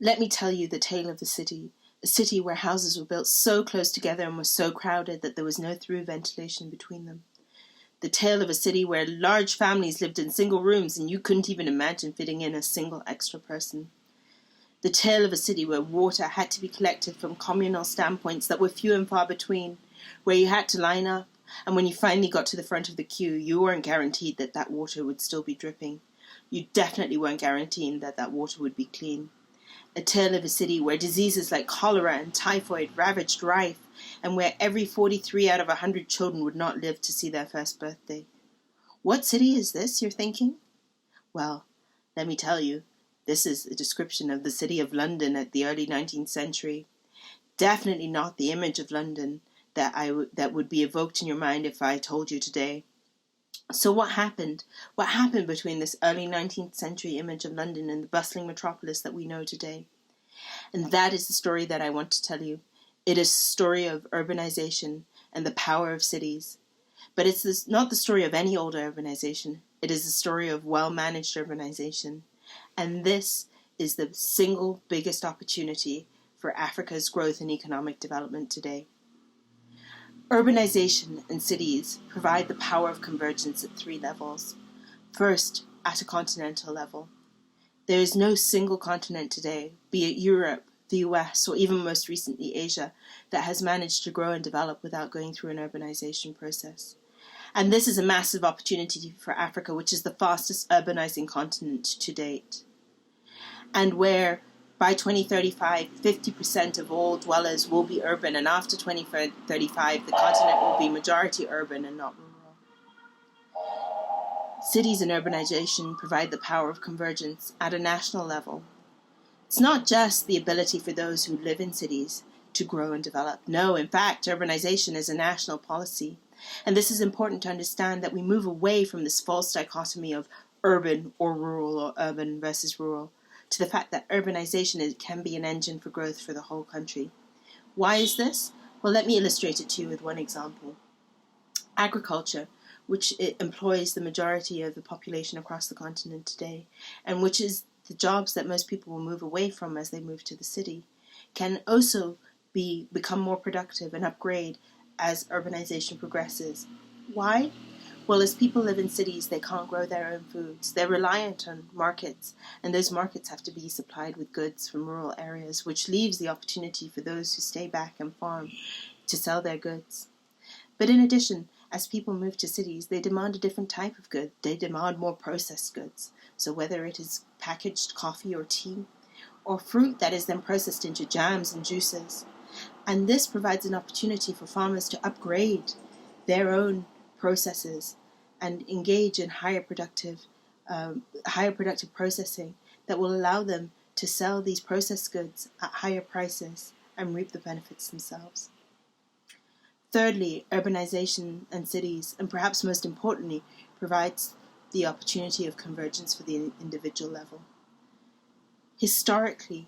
Let me tell you the tale of a city where houses were built so close together and were so crowded that there was no through ventilation between them. The tale of a city where large families lived in single rooms and you couldn't even imagine fitting in a single extra person. The tale of a city where water had to be collected from communal standpoints that were few and far between, where you had to line up, and when you finally got to the front of the queue, you weren't guaranteed that that water would still be dripping. You definitely weren't guaranteeing that that water would be clean. A tale of a city where diseases like cholera and typhoid ravaged rife, and where every 43 out of 100 children would not live to see their first birthday. What city is this, you're thinking? Well, let me tell you, this is a description of the city of London at the early 19th century. Definitely not the image of London that would be evoked in your mind if I told you today. So what happened? What happened between this early 19th century image of London and the bustling metropolis that we know today? And that is the story that I want to tell you. It is a story of urbanization and the power of cities. But it's not the story of any old urbanization. It is the story of well-managed urbanization. And this is the single biggest opportunity for Africa's growth and economic development today. Urbanization and cities provide the power of convergence at 3 levels. First, at a continental level. There is no single continent today, be it Europe, the US, or even most recently Asia, that has managed to grow and develop without going through an urbanization process. And this is a massive opportunity for Africa, which is the fastest urbanizing continent to date. And where by 2035, 50% of all dwellers will be urban, and after 2035, the continent will be majority urban and not rural. Cities and urbanization provide the power of convergence at a national level. It's not just the ability for those who live in cities to grow and develop. No, in fact, urbanization is a national policy. And this is important to understand, that we move away from this false dichotomy of urban or rural, or urban versus rural, to the fact that urbanization can be an engine for growth for the whole country. Why is this? Well, let me illustrate it to you with one example. Agriculture, which employs the majority of the population across the continent today, and which is the jobs that most people will move away from as they move to the city, can also become more productive and upgrade as urbanization progresses. Why? Well, as people live in cities, they can't grow their own foods. They're reliant on markets, and those markets have to be supplied with goods from rural areas, which leaves the opportunity for those who stay back and farm to sell their goods. But in addition, as people move to cities, they demand a different type of good. They demand more processed goods. So whether it is packaged coffee or tea, or fruit that is then processed into jams and juices. And this provides an opportunity for farmers to upgrade their own processes and engage in higher productive processing that will allow them to sell these processed goods at higher prices and reap the benefits themselves. Thirdly, urbanization and cities, and perhaps most importantly, provides the opportunity of convergence for the individual level. Historically,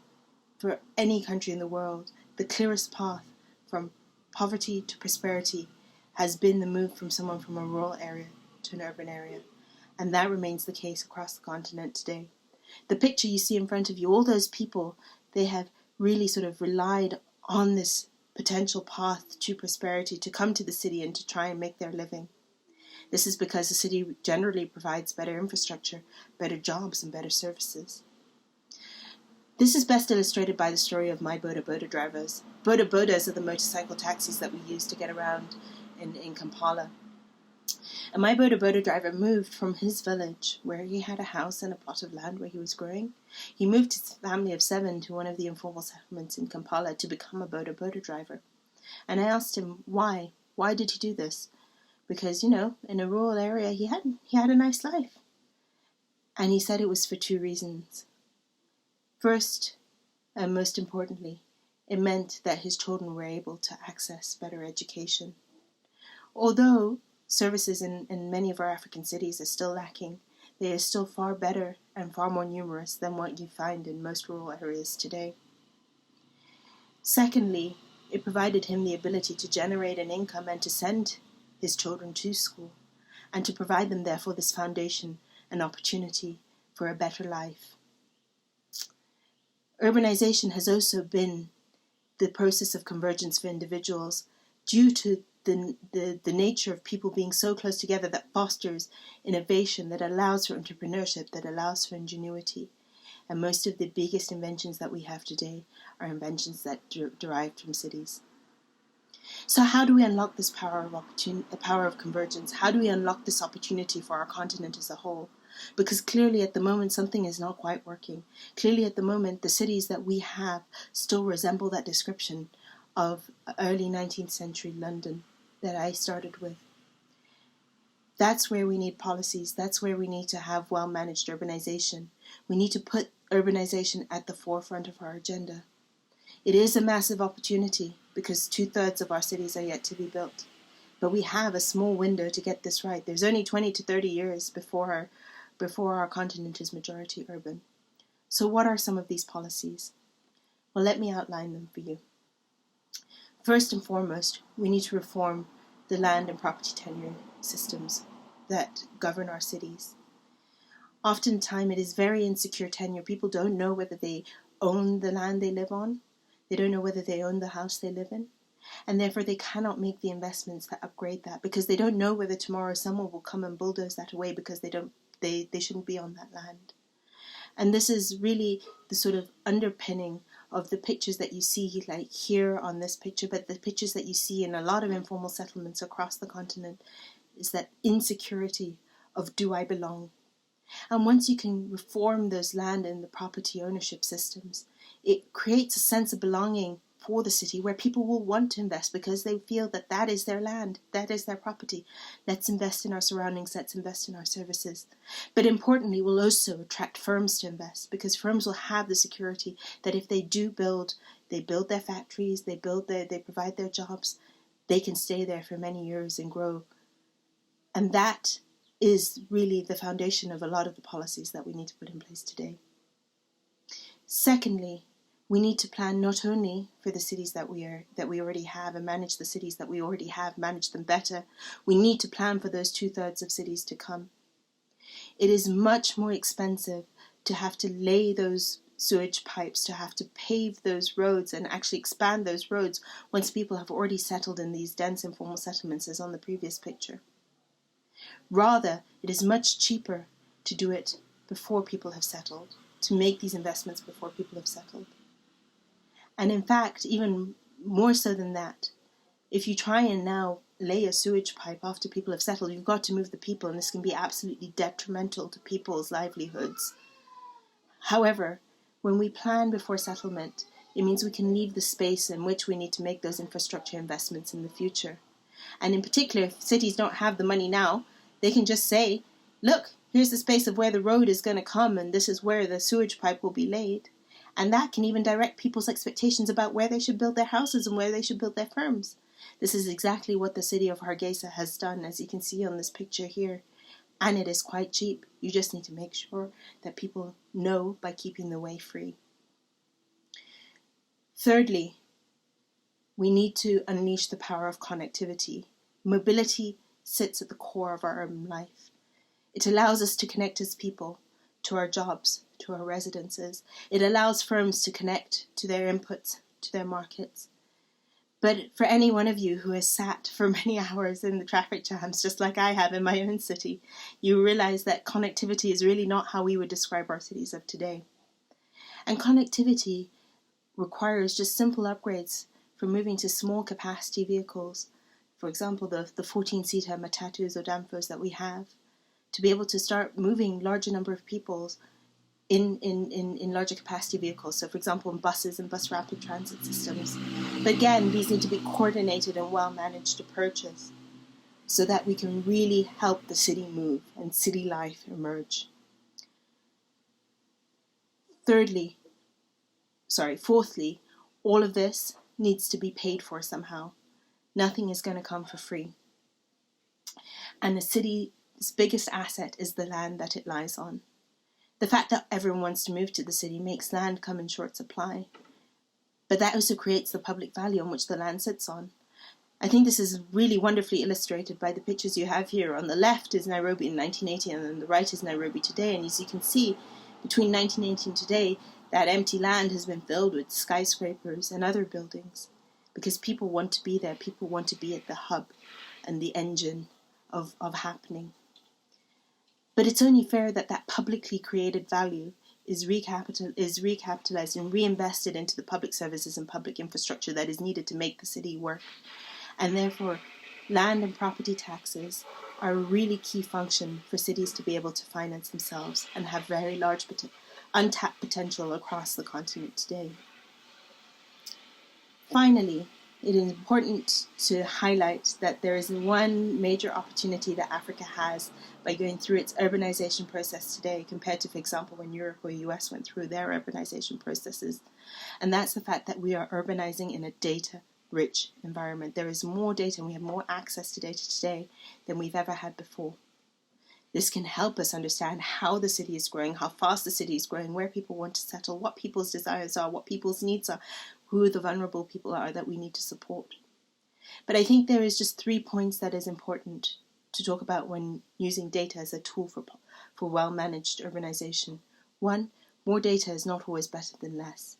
for any country in the world, the clearest path from poverty to prosperity has been the move from someone from a rural area to an urban area. And that remains the case across the continent today. The picture you see in front of you, all those people, they have really sort of relied on this potential path to prosperity to come to the city and to try and make their living. This is because the city generally provides better infrastructure, better jobs, and better services. This is best illustrated by the story of my boda drivers. Bodas are the motorcycle taxis that we use to get around in Kampala. And my boda driver moved from his village, where he had a house and a plot of land where he was growing. He moved his family of 7 to one of the informal settlements in Kampala to become a boda driver. And I asked him why. Why did he do this? Because, in a rural area, he had a nice life. And he said it was for 2 reasons. First, and most importantly, it meant that his children were able to access better education. Although services in many of our African cities are still lacking, they are still far better and far more numerous than what you find in most rural areas today. Secondly, It provided him the ability to generate an income and to send his children to school, and to provide them, therefore, this foundation and opportunity for a better life. Urbanization has also been the process of convergence for individuals due to the nature of people being so close together that fosters innovation, that allows for entrepreneurship, that allows for ingenuity. And most of the biggest inventions that we have today are inventions that derived from cities. So how do we unlock this power of opportunity, the power of convergence? How do we unlock this opportunity for our continent as a whole? Because clearly at the moment something is not quite working. Clearly at the moment the cities that we have still resemble that description of early 19th century London that I started with. That's where we need policies. That's where we need to have well-managed urbanization. We need to put urbanization at the forefront of our agenda. It is a massive opportunity because 2/3 of our cities are yet to be built. But we have a small window to get this right. There's only 20 to 30 years before our continent is majority urban. So what are some of these policies? Well, let me outline them for you. First and foremost, we need to reform the land and property tenure systems that govern our cities. Oftentimes it is very insecure tenure. People don't know whether they own the land they live on. They don't know whether they own the house they live in. And therefore they cannot make the investments that upgrade that because they don't know whether tomorrow someone will come and bulldoze that away because they shouldn't be on that land. And this is really the sort of underpinning of the pictures that you see like here on this picture, but the pictures that you see in a lot of informal settlements across the continent is that insecurity of do I belong? And once you can reform those land and the property ownership systems, it creates a sense of belonging for the city where people will want to invest because they feel that that is their land, that is their property. Let's invest in our surroundings, let's invest in our services. But importantly, we'll also attract firms to invest because firms will have the security that if they do build, they build their factories, they provide their jobs, they can stay there for many years and grow. And that is really the foundation of a lot of the policies that we need to put in place today. Secondly, we need to plan not only for the cities that we already have and manage the cities that we already have, manage them better. We need to plan for those 2/3 of cities to come. It is much more expensive to have to lay those sewage pipes, to have to pave those roads and actually expand those roads once people have already settled in these dense informal settlements as on the previous picture. Rather, it is much cheaper to do it before people have settled, to make these investments before people have settled. And in fact, even more so than that, if you try and now lay a sewage pipe after people have settled, you've got to move the people, and this can be absolutely detrimental to people's livelihoods. However, when we plan before settlement, it means we can leave the space in which we need to make those infrastructure investments in the future. And in particular, if cities don't have the money now, they can just say, look, here's the space of where the road is going to come, and this is where the sewage pipe will be laid. And that can even direct people's expectations about where they should build their houses and where they should build their firms. This is exactly what the city of Hargeisa has done, as you can see on this picture here. And it is quite cheap. You just need to make sure that people know by keeping the way free. Thirdly, we need to unleash the power of connectivity. Mobility sits at the core of our urban life. It allows us to connect as people to our jobs, to our residences. It allows firms to connect to their inputs, to their markets. But for any one of you who has sat for many hours in the traffic jams, just like I have in my own city, you realize that connectivity is really not how we would describe our cities of today. And connectivity requires just simple upgrades from moving to small capacity vehicles. For example, the 14-seater matatus or danfos that we have, to be able to start moving larger number of people in larger capacity vehicles. So for example, in buses and bus rapid transit systems. But again, these need to be coordinated and well managed to purchase so that we can really help the city move and city life emerge. Fourthly, all of this needs to be paid for somehow. Nothing is going to come for free. And the city's biggest asset is the land that it lies on. The fact that everyone wants to move to the city makes land come in short supply. But that also creates the public value on which the land sits on. I think this is really wonderfully illustrated by the pictures you have here. On the left is Nairobi in 1980, and on the right is Nairobi today. And as you can see, between 1980 and today, that empty land has been filled with skyscrapers and other buildings, because people want to be there. People want to be at the hub and the engine of happening. But it's only fair that that publicly created value is recapitalized and reinvested into the public services and public infrastructure that is needed to make the city work. And therefore, land and property taxes are a really key function for cities to be able to finance themselves and have very large untapped potential across the continent today. Finally, it is important to highlight that there is one major opportunity that Africa has by going through its urbanization process today compared to, for example, when Europe or US went through their urbanization processes. And that's the fact that we are urbanizing in a data-rich environment. There is more data and we have more access to data today than we've ever had before. This can help us understand how the city is growing, how fast the city is growing, where people want to settle, what people's desires are, what people's needs are, who the vulnerable people are that we need to support. But I think there is just 3 points that is important to talk about when using data as a tool for well-managed urbanization. One, more data is not always better than less.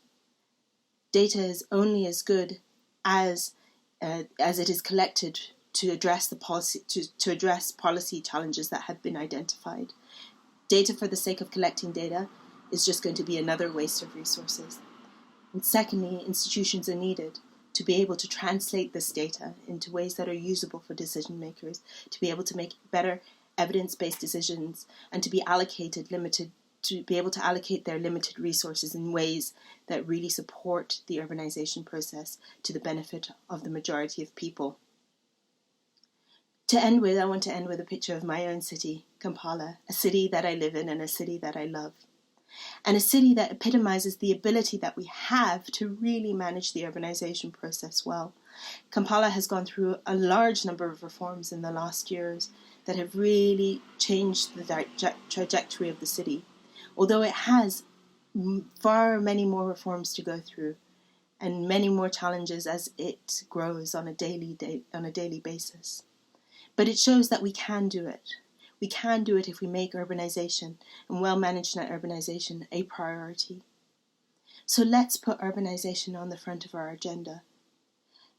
Data is only as good as it is collected to address to address policy challenges that have been identified. Data for the sake of collecting data is just going to be another waste of resources. And secondly, institutions are needed to be able to translate this data into ways that are usable for decision makers, to be able to make better evidence-based decisions, and to be able to allocate their limited resources in ways that really support the urbanization process to the benefit of the majority of people. I want to end with a picture of my own city, Kampala, a city that I live in and a city that I love. And a city that epitomizes the ability that we have to really manage the urbanization process well. Kampala has gone through a large number of reforms in the last years that have really changed the trajectory of the city, although it has far many more reforms to go through and many more challenges as it grows on a daily basis. But it shows that we can do it. We can do it if we make urbanization and well-managed urbanization a priority. So let's put urbanization on the front of our agenda.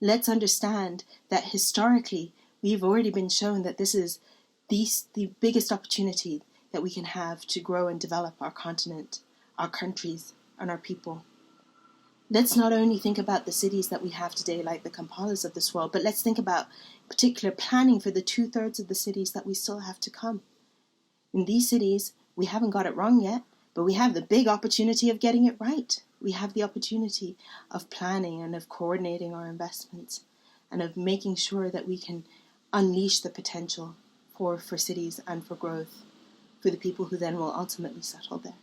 Let's understand that historically we've already been shown that this is the biggest opportunity that we can have to grow and develop our continent, our countries, and our people. Let's not only think about the cities that we have today, like the Kampalas of this world, but let's think about particular planning for the 2/3 of the cities that we still have to come. In these cities, we haven't got it wrong yet, but we have the big opportunity of getting it right. We have the opportunity of planning and of coordinating our investments and of making sure that we can unleash the potential for cities and for growth for the people who then will ultimately settle there.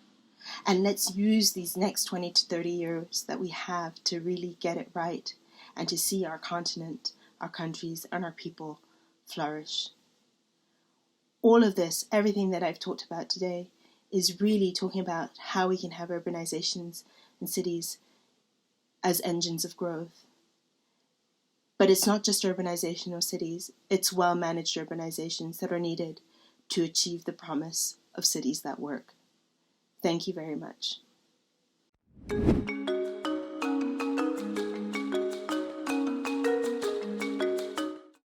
And let's use these next 20 to 30 years that we have to really get it right and to see our continent, our countries, and our people flourish. All of this, everything that I've talked about today, is really talking about how we can have urbanizations and cities as engines of growth. But it's not just urbanization of cities, it's well-managed urbanizations that are needed to achieve the promise of cities that work. Thank you very much.